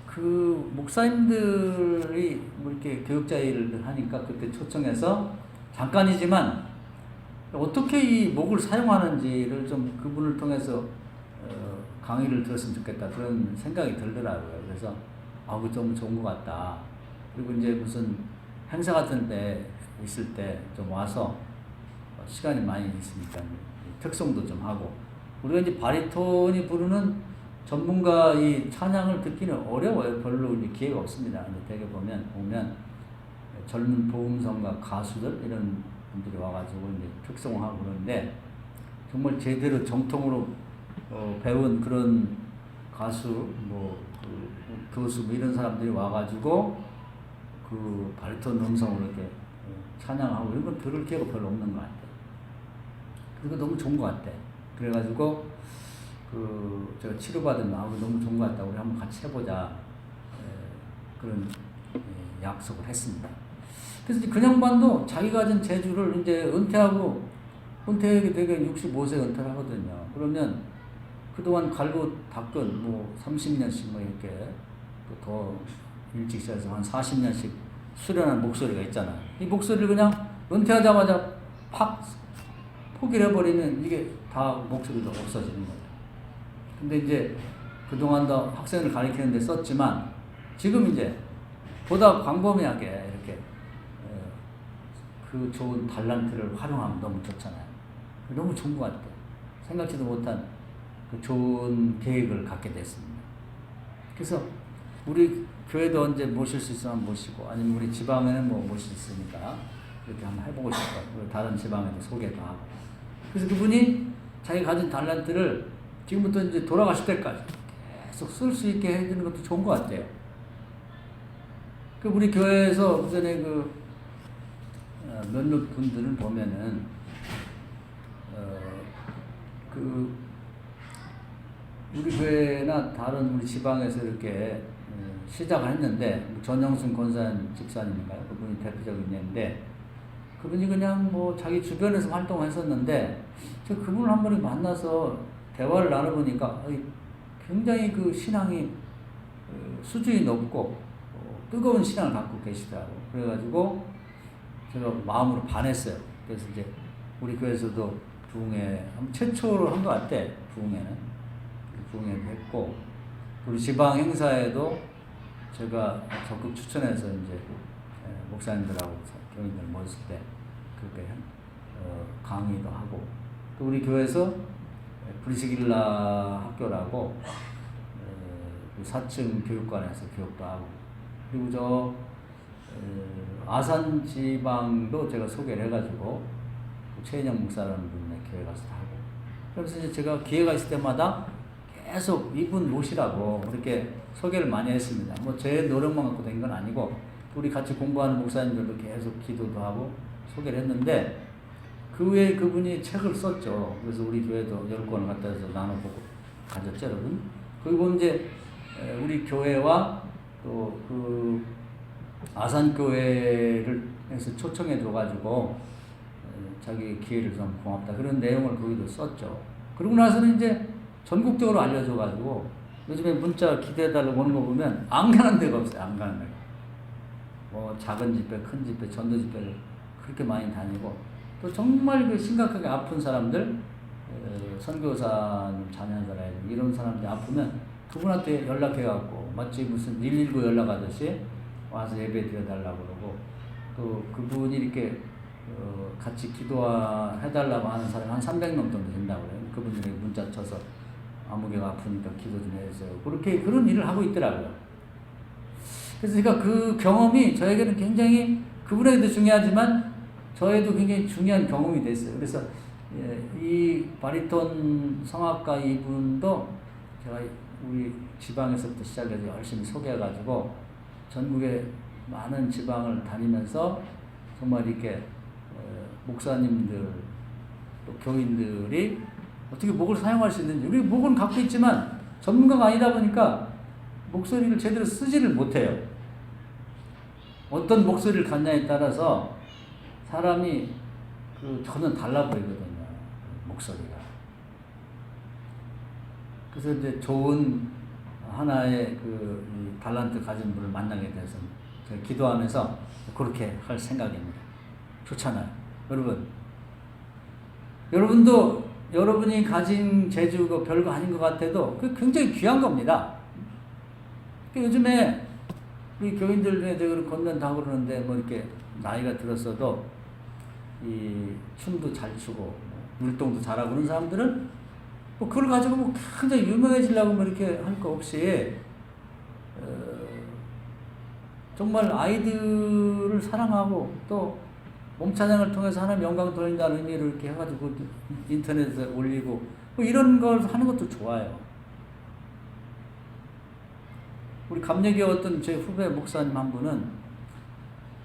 그 목사님들이 뭐 이렇게 교육자 일을 하니까 그때 초청해서 잠깐이지만 어떻게 이 목을 사용하는지를 좀 그분을 통해서 강의를 들었으면 좋겠다, 그런 생각이 들더라고요. 그래서 그거 좀 좋은 것 같다. 그리고 이제 무슨 행사 같은 데 있을 때 좀 와서 시간이 많이 있으니까 특송도 좀 하고, 우리가 이제 바리톤이 부르는 전문가 이 찬양을 듣기는 어려워요. 별로 이제 기회가 없습니다. 근데 되게 보면 젊은 보음성가 가수들 이런 분들이 와가지고 이제 특송하고 그러는데, 정말 제대로 정통으로 배운 그런 가수, 그 교수 뭐 이런 사람들이 와가지고 그 바리톤 음성으로 이렇게 찬양하고 이런 건 들을 기회가 별로 없는 것 같아요. 그리고 너무 좋은 것 같아. 그래가지고 제가 치료받은 마음이 너무 좋은 것 같다. 우리 한번 같이 해보자. 그런 약속을 했습니다. 그래서 그 양반도 자기가 가진 재주를 이제 은퇴하게 되게 65세 은퇴를 하거든요. 그러면 그동안 갈고 닦은 뭐 30년씩 뭐 이렇게 더 일찍 시작해서 한 40년씩 수련한 목소리가 있잖아요. 이 목소리를 그냥 은퇴하자마자 팍 포기를 해버리면 이게 다 목소리가 없어지는 거예요. 근데 이제 그동안도 학생을 가르치는데 썼지만, 지금 이제 보다 광범위하게 이렇게 그 좋은 달란트를 활용하면 너무 좋잖아요. 너무 좋은 것 같아요. 생각지도 못한 그 좋은 계획을 갖게 됐습니다. 그래서 우리 교회도 언제 모실 수 있으면 모시고, 아니면 우리 지방에는 뭐 모실 수 있으니까 이렇게 한번 해보고 싶어요. 다른 지방에도 소개도 하고. 그래서 그분이 자기 가진 달란트를 지금부터 이제 돌아가실 때까지 계속 쓸 수 있게 해주는 것도 좋은 것 같아요. 우리 교회에서 그전에 몇몇 분들은 보면은, 우리 교회나 다른 우리 지방에서 이렇게 시작을 했는데, 전영순 권사님 집사님인가요? 그분이 대표적인 예인데, 그분이 그냥 뭐 자기 주변에서 활동을 했었는데, 저 그분을 한 번에 만나서 대화를 나눠보니까 굉장히 그 신앙이 수준이 높고 뜨거운 신앙을 갖고 계시더라고요. 그래가지고 제가 마음으로 반했어요. 그래서 이제 우리 교회에서도 부흥회 최초로 한 것 같아. 부흥회도 했고, 우리 지방 행사에도 제가 적극 추천해서 이제 목사님들하고 교인들 모였을 때 그렇게 강의도 하고, 또 우리 교회에서 브리스길라 학교라고 4층 교육관에서 교육도 하고, 그리고 아산 지방도 제가 소개를 해가지고 최인영 목사라는 분의 교회 가서 하고, 그래서 이제 제가 기회가 있을 때마다 계속 이분 모시라고 그렇게 소개를 많이 했습니다. 뭐 제 노력만 갖고 된 건 아니고 우리 같이 공부하는 목사님들도 계속 기도도 하고 소개를 했는데, 그 외에 그분이 책을 썼죠. 그래서 우리 교회도 10권을 갖다 해서 나눠보고 가졌죠, 여러분. 그리고 이제 우리 교회와 또 그 아산교회를 해서 초청해 줘가지고 자기 기회를 좀 고맙다, 그런 내용을 거기도 썼죠. 그러고 나서는 이제 전국적으로 알려줘가지고 요즘에 문자 기대해달라고 오는 거 보면 안 가는 데가 없어요. 안 가는 데가. 뭐 작은 집회, 큰 집회, 전도 집회를 그렇게 많이 다니고, 또 정말 그 심각하게 아픈 사람들, 선교사님 자녀들이나 이런 사람들이 아프면 그분한테 연락해갖고 마치 무슨 119 연락하듯이 와서 예배 드려달라고 그러고, 또 그분이 이렇게 같이 기도해달라고 하는 사람이 한 300명 정도 된다고 그래요. 그분들이 문자 쳐서 아무개가 아프니까 기도 좀 해주세요. 그런 일을 하고 있더라고요. 그래서 제가 그 경험이 저에게는 굉장히, 그분에게도 중요하지만 저에도 굉장히 중요한 경험이 됐어요. 그래서 이 바리톤 성악가 이분도 제가 우리 지방에서부터 시작해서 열심히 소개해가지고 전국의 많은 지방을 다니면서 정말 이렇게 목사님들 또 교인들이 어떻게 목을 사용할 수 있는지, 우리 목은 갖고 있지만 전문가가 아니다 보니까 목소리를 제대로 쓰지를 못해요. 어떤 목소리를 갖냐에 따라서 사람이 저는 달라 보이거든요, 목소리가. 그래서 이제 좋은 하나의 이 달란트 가진 분을 만나게 돼서 제가 기도하면서 그렇게 할 생각입니다. 좋잖아요. 여러분도 여러분이 가진 재주가 별거 아닌 것 같아도 그 굉장히 귀한 겁니다. 요즘에 우리 교인들 중에 걷는 다 그러는데 뭐 이렇게 나이가 들었어도 이 춤도 잘 추고 율동도 잘하고 그런 사람들은 뭐 그걸 가지고 뭐 굉장히 유명해지려고 뭐 이렇게 할 거 없이 정말 아이들을 사랑하고 또 몸찬양을 통해서 하나님 영광 돌린다는 의미로 이렇게 해가지고 인터넷에 올리고 뭐 이런 걸 하는 것도 좋아요. 우리 감리교 어떤 제 후배 목사님 한 분은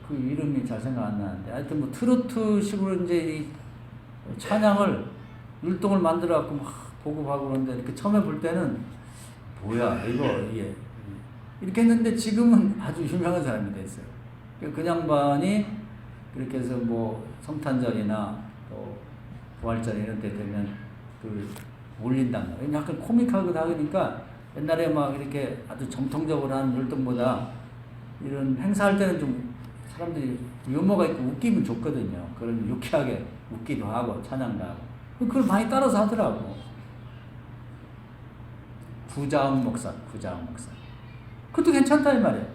그 이름이 잘 생각 안 나는데, 하여튼 뭐 트로트식으로 이제 이 찬양을 율동을 만들어 갖고 막 보급하고 그러는데, 이렇게 처음에 볼 때는 뭐야 이거 이게 이렇게 했는데 지금은 아주 유명한 사람이 됐어요. 그 양반이 그렇게 해서 뭐 성탄절이나 또 부활절 이런 때 되면 그 올린단 말이에요. 약간 코믹하고 하니까 옛날에 막 이렇게 아주 정통적으로 하는 율동보다 이런 행사할 때는 좀 사람들이 유머가 있고 웃기면 좋거든요. 그런 유쾌하게 웃기도 하고 찬양도 하고 그걸 많이 따라서 하더라고. 구자흥 목사. 그것도 괜찮다 이 말이에요.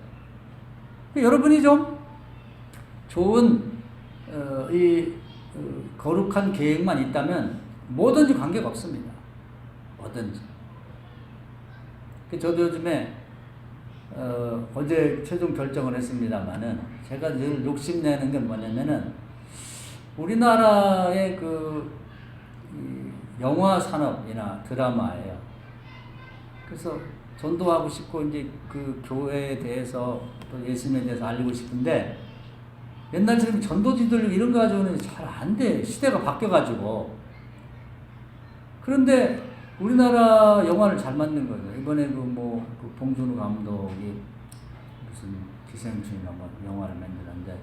여러분이 좀 좋은 거룩한 계획만 있다면 뭐든지 관계가 없습니다. 뭐든지. 저도 요즘에 어제 최종 결정을 했습니다만은 제가 늘 욕심내는 게 뭐냐면은 우리나라의 영화 산업이나 드라마예요. 그래서 전도하고 싶고 이제 그 교회에 대해서 또 예수님에 대해서 알리고 싶은데 옛날처럼 전도지들 이런 거 가지고는 잘 안 돼. 시대가 바뀌어가지고. 그런데 우리나라 영화를 잘 만든 거죠. 이번에 그 봉준호 감독이 무슨 기생충이나 뭐 영화를 만들었는데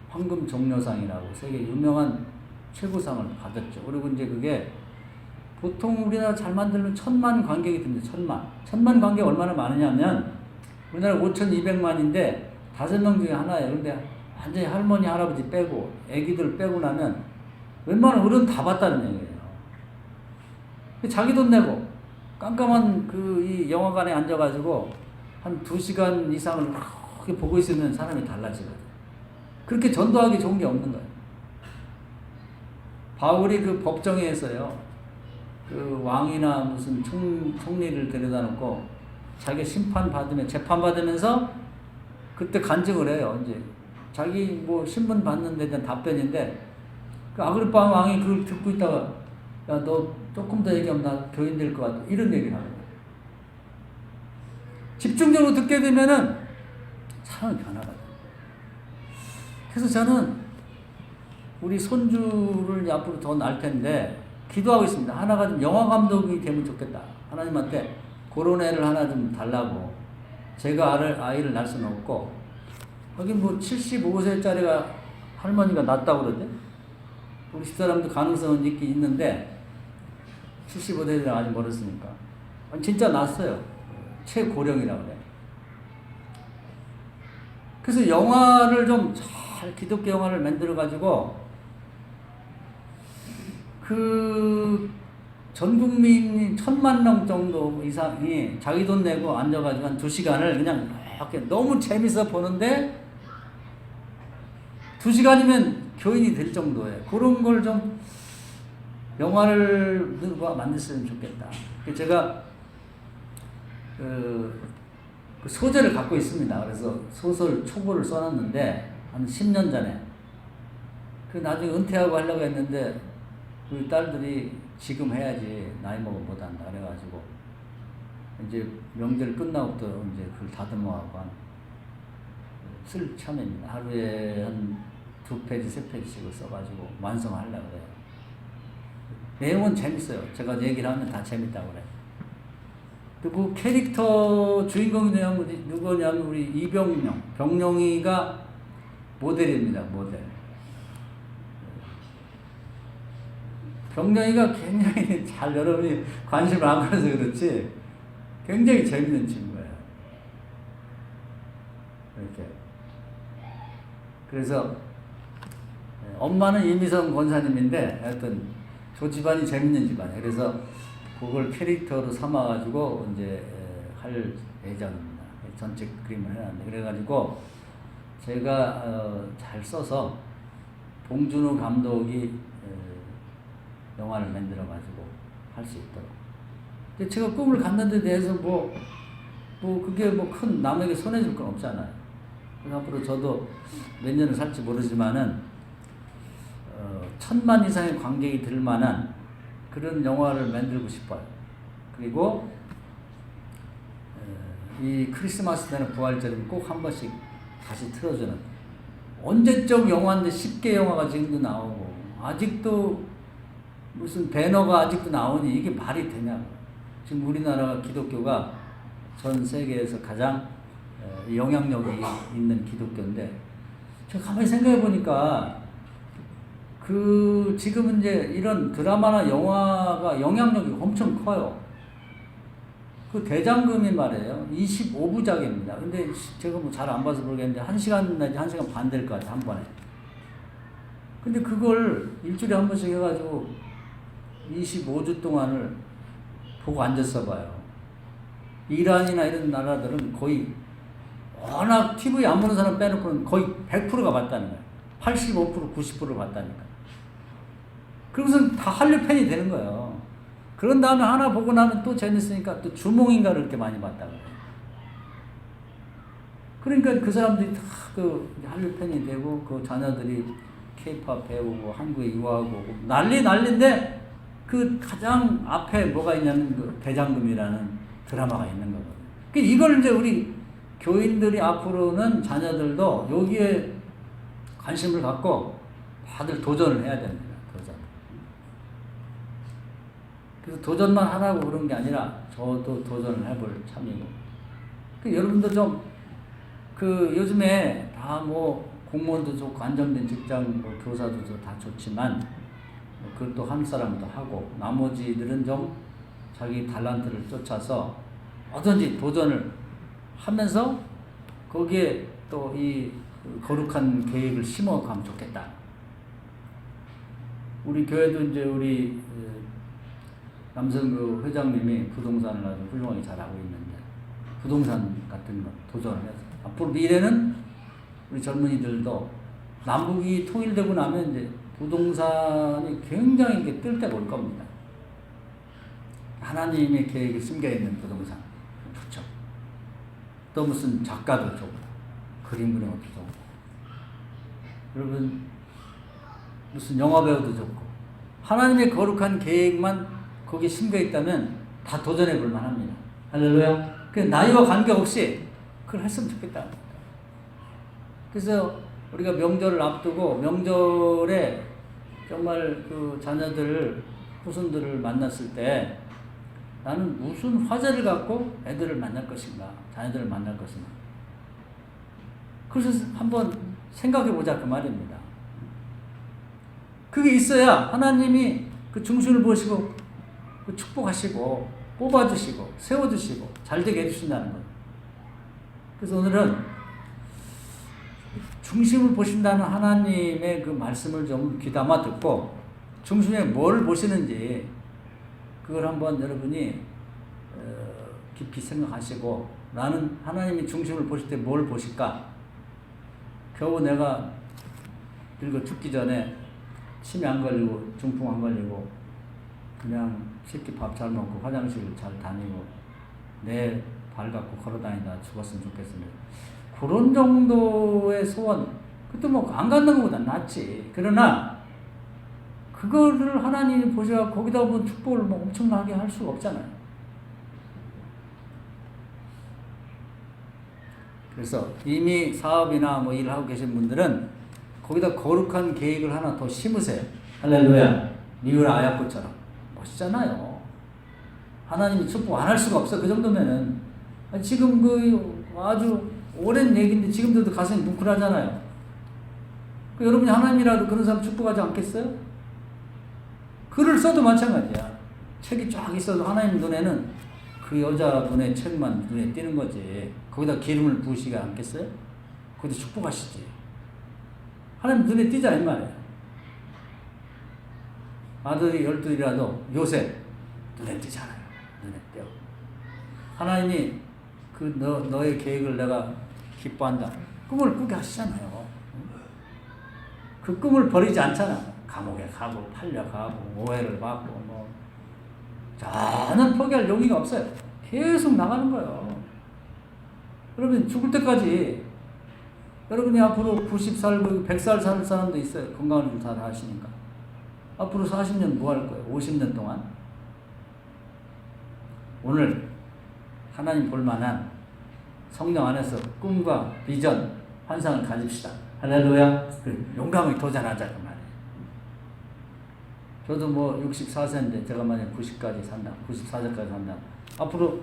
황금종려상이라고 세계 유명한 최고상을 받았죠. 그리고 이제 그게 보통 우리나라 잘 만들면 1000만 관객이 듭니다. 1000만 관객 얼마나 많으냐면 우리나라 5200만인데 5명 중에 하나예요. 근데 완전히 할머니 할아버지 빼고 애기들 빼고 나면 웬만한 어른 다 봤다는 얘기예요. 자기 돈 내고 깜깜한 이 영화관에 앉아가지고 한 2시간 이상을 그렇게 보고 있으면 사람이 달라지거든. 그렇게 전도하기 좋은 게 없는 거예요. 바울이 그 법정에서요, 그 왕이나 무슨 총리를 데려다 놓고 자기 재판 받으면서 그때 간증을 해요. 이제 자기 뭐 신문 받는 데 대한 답변인데 그 아그리파 왕이 그걸 듣고 있다가 야, 너 조금 더 얘기하면 나 교인 될 것 같아. 이런 얘기를 하는 거예요. 집중적으로 듣게 되면은 사람이 변화가 돼요. 그래서 저는 우리 손주를 앞으로 더 낳을 텐데 기도하고 있습니다. 하나가 좀 영화 감독이 되면 좋겠다. 하나님한테 그런 애를 하나 좀 달라고. 제가 아이를 낳을 수는 없고 하긴 뭐 75세짜리가 할머니가 낳았다고 그러죠. 우리 집사람도 가능성은 있긴 있는데 75세는 아직 멀었으니까 진짜 낳았어요. 최고령이라고 그래. 그래서 영화를 좀 잘 기독교 영화를 만들어 가지고 그 전 국민 1,000만 명 정도 이상이 자기 돈 내고 앉아가지고 한 2시간을 그냥 이렇게 너무 재밌어 보는데 2시간이면 교인이 될 정도의 그런 걸 좀 영화를 누가 만들었으면 좋겠다. 제가 그 소재를 갖고 있습니다. 그래서 소설 초고를 써놨는데 한 10년 전에 그 나중에 은퇴하고 하려고 했는데 우리 딸들이 지금 해야지 나이 먹으면 못한다 그래가지고 이제 명절 끝나고부터 이제 그걸 다듬어하고 쓸 참입니다. 하루에 한 2페이지, 3페이지씩을 써가지고 완성하려고 그래요. 내용은 재밌어요. 제가 얘기를 하면 다 재밌다고 그래요. 그리고 캐릭터 주인공이 누구냐면 우리 이병룡, 병룡이가 모델입니다. 모델. 병룡이가 굉장히 잘 여러분이 관심을 안 가져서 그렇지 굉장히 재밌는 친구예요. 이렇게. 그래서 엄마는 이미성 권사님인데 하여튼 저 집안이 재밌는 집안이에요. 그래서 그걸 캐릭터로 삼아가지고 이제 할 예정입니다. 전체 그림을 해놨는데 그래가지고 제가 잘 써서 봉준호 감독이 영화를 만들어가지고 할 수 있도록. 근데 제가 꿈을 갖는 데 대해서 그게 큰 남에게 손해줄 건 없잖아요. 그래서 앞으로 저도 몇 년을 살지 모르지만은 1,000만 이상의 관객이 들 만한 그런 영화를 만들고 싶어요. 그리고 이 크리스마스 때는 부활절이면 꼭 한 번씩 다시 틀어주는 언제적 영화인데 10개 영화가 지금도 나오고 아직도 무슨 배너가 아직도 나오니 이게 말이 되냐고. 지금 우리나라 기독교가 전 세계에서 가장 영향력이 있는 기독교인데 제가 가만히 생각해 보니까 지금은 이제 이런 드라마나 영화가 영향력이 엄청 커요. 그 대장금이 말이에요. 25부작입니다. 근데 제가 잘 안 봐서 모르겠는데 1시간 내지 1시간 반 될 것 같아요. 한 번에. 근데 그걸 일주일에 한 번씩 해가지고 25주 동안을 보고 앉았어 봐요. 이란이나 이런 나라들은 거의 워낙 TV 안 보는 사람 빼놓고는 거의 100%가 봤다는 거예요. 85%, 90%를 봤다니까. 그러면서 다 한류 팬이 되는 거예요. 그런 다음에 하나 보고 나면 또 재밌으니까 또 주몽인가를 이렇게 많이 봤다 그래요. 그러니까 그 사람들이 다 그 한류 팬이 되고 그 자녀들이 K-팝 배우고 한국에 유학하고 난리인데 그 가장 앞에 뭐가 있냐면 그 대장금이라는 드라마가 있는 거거든요. 이걸 이제 우리 교인들이 앞으로는 자녀들도 여기에 관심을 갖고 다들 도전을 해야 됩니다. 도전. 그래서 도전만 하라고 그런 게 아니라 저도 도전을 해볼 참이고. 여러분도 좀 요즘에 다 공무원도 좋고 안정된 직장 교사도 다 좋지만 그것도 한 사람도 하고 나머지들은 좀 자기 달란트를 쫓아서 어떤지 도전을 하면서 거기에 또 이 거룩한 계획을 심어가면 좋겠다. 우리 교회도 이제 우리 남성교 회장님이 부동산을 아주 훌륭하게 잘하고 있는데 부동산 같은 거 도전을 해서 앞으로 미래는 우리 젊은이들도 남북이 통일되고 나면 이제 부동산이 굉장히 이렇게 뜰 때가 올 겁니다. 하나님의 계획이 숨겨있는 부동산 좋죠. 또 무슨 작가도 좋고 그림 그리는 것도 좋고 여러분 무슨 영화 배우도 좋고 하나님의 거룩한 계획만 거기에 심겨 있다면 다 도전해 볼 만합니다. 할렐루야. 그 나이와 관계없이 그걸 했으면 좋겠다. 그래서 우리가 명절을 앞두고 명절에 정말 그 자녀들, 후손들을 만났을 때 나는 무슨 화제를 갖고 애들을 만날 것인가, 자녀들을 만날 것인가. 그래서 한번 생각해 보자 그 말입니다. 그게 있어야 하나님이 그 중심을 보시고 그 축복하시고 뽑아주시고 세워주시고 잘되게 해주신다는 거예요. 그래서 오늘은 중심을 보신다는 하나님의 그 말씀을 좀 귀담아 듣고 중심에 뭘 보시는지 그걸 한번 여러분이 깊이 생각하시고 나는 하나님이 중심을 보실 때 뭘 보실까? 겨우 내가 늙어 죽기 전에 치매 안 걸리고 중풍 안 걸리고 그냥 식기 밥 잘 먹고 화장실 잘 다니고 내 발 갖고 걸어다니다 죽었으면 좋겠습니다. 그런 정도의 소원, 그것도 뭐 안 갖는 것보다 낫지. 그러나 그거를 하나님이 보셔서 거기다 보면 축복을 뭐 엄청나게 할 수가 없잖아요. 그래서 이미 사업이나 뭐 일을 하고 계신 분들은 거기다 거룩한 계획을 하나 더 심으세요. 할렐루야. 리우라 아야코처럼. 멋있잖아요. 하나님이 축복 안 할 수가 없어. 그 정도면은. 지금 그 아주 오랜 얘기인데 지금도 가슴이 뭉클하잖아요. 여러분이 하나님이라도 그런 사람 축복하지 않겠어요? 글을 써도 마찬가지야. 책이 쫙 있어도 하나님 눈에는 그 여자 눈에 책만 눈에 띄는 거지. 거기다 기름을 부으시지 않겠어요? 거기다 축복하시지. 하나님 눈에 띄자 이 말이에요. 아들이 12이라도 요셉 눈에 띄잖아요. 눈에 띄어. 하나님이 그 너의 계획을 내가 기뻐한다. 꿈을 꾸게 하시잖아요. 그 꿈을 버리지 않잖아. 감옥에 가고 팔려가고 오해를 받고 뭐 저는 포기할 용의가 없어요. 계속 나가는 거예요. 여러분 죽을 때까지 여러분이 앞으로 90살, 100살 살 사람도 있어요. 건강을 좀 잘 하시니까. 앞으로 40년 뭐 할 거예요? 50년 동안? 오늘 하나님 볼 만한 성령 안에서 꿈과 비전, 환상을 가집시다. 할렐루야. 용감하게 도전하자 그 말이에요. 저도 뭐 64세인데 제가 만약 90까지 산다. 94세까지 산다. 앞으로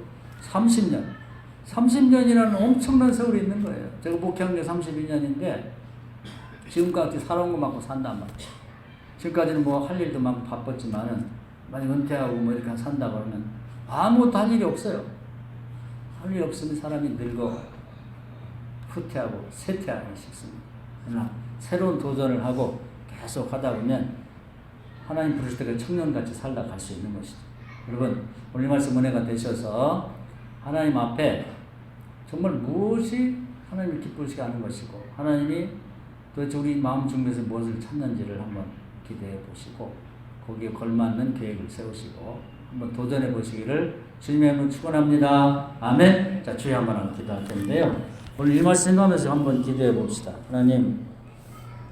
30년이라는 엄청난 세월이 있는 거예요. 제가 목회한 게 32년인데 지금까지 살아온 것만큼 산단 말이에요. 지금까지는 뭐 할 일도 많고 바빴지만은 만약 은퇴하고 뭐 이렇게 산다 그러면 아무것도 할 일이 없어요. 할 일 없으면 사람이 늙어 후퇴하고 쇠퇴하기 쉽습니다. 그러나 새로운 도전을 하고 계속 하다 보면 하나님 부르실 때까지 청년같이 살다 갈 수 있는 것이죠. 여러분 오늘 말씀 은혜가 되셔서 하나님 앞에 정말 무엇이 하나님을 기쁘시게 하는 것이고 하나님이 도대체 우리 마음 중에서 무엇을 찾는지를 한번 기대해 보시고 거기에 걸맞는 계획을 세우시고 한번 도전해 보시기를 주님의 이름으로 축원합니다. 아멘. 자, 주여 한번 기도할 텐데요. 오늘 이 말씀 생각하면서 한번 기도해 봅시다. 하나님